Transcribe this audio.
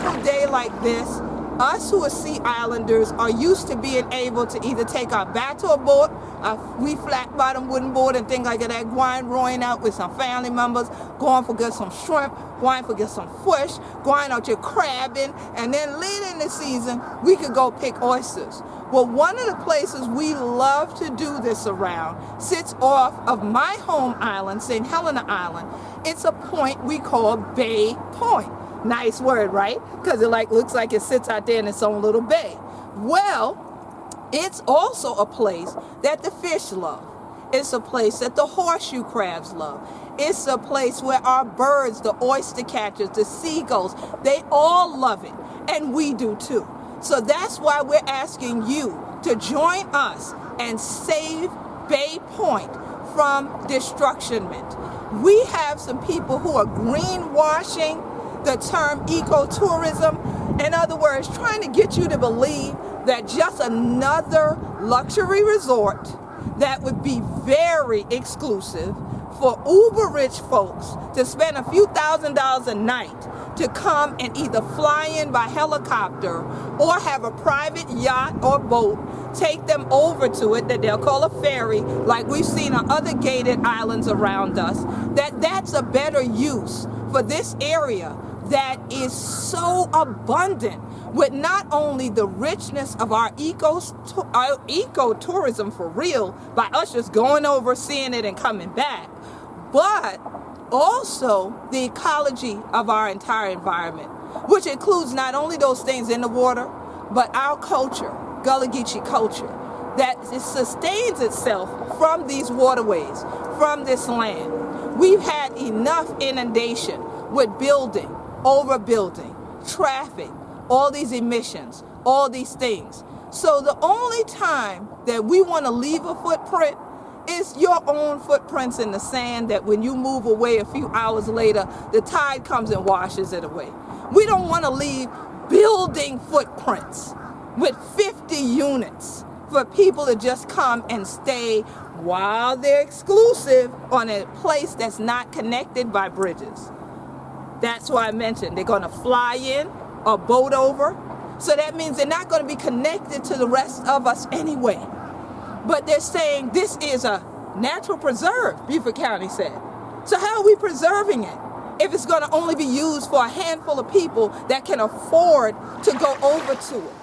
beautiful day like this, us who are Sea Islanders are used to being able to either take our boat to a boat, a wee flat bottom wooden board and things like that, gwine rowing out with some family members, going for get some shrimp, gwine for get some fish, gwine out here crabbing, and then later in the season, we could go pick oysters. Well, one of the places we love to do this around sits off of my home island, St. Helena Island. It's a point we call Bay Point. Nice word, right? Because it looks like it sits out there in its own little bay. Well, it's also a place that the fish love. It's a place that the horseshoe crabs love. It's a place where our birds, the oyster catchers, the seagulls, they all love it. And we do too. So that's why we're asking you to join us and save Bay Point from destructionment. We have some people who are greenwashing the term ecotourism. In other words, trying to get you to believe that just another luxury resort that would be very exclusive for uber rich folks to spend a few $1,000s a night to come and either fly in by helicopter or have a private yacht or boat take them over to it that they'll call a ferry, like we've seen on other gated islands around us, that's a better use for this area that is so abundant with not only the richness of our ecotourism for real, by us just going over, seeing it and coming back, but also the ecology of our entire environment, which includes not only those things in the water, but our culture, Gullah Geechee culture, that it sustains itself from these waterways, from this land. We've had enough inundation with building, overbuilding, traffic, all these emissions, all these things. So the only time that we want to leave a footprint is your own footprints in the sand that when you move away a few hours later, the tide comes and washes it away. We don't want to leave building footprints with 50 units for people to just come and stay while they're exclusive on a place that's not connected by bridges. That's why I mentioned they're going to fly in or boat over. So that means they're not going to be connected to the rest of us anyway. But they're saying this is a natural preserve, Beaufort County said. So how are we preserving it if it's going to only be used for a handful of people that can afford to go over to it?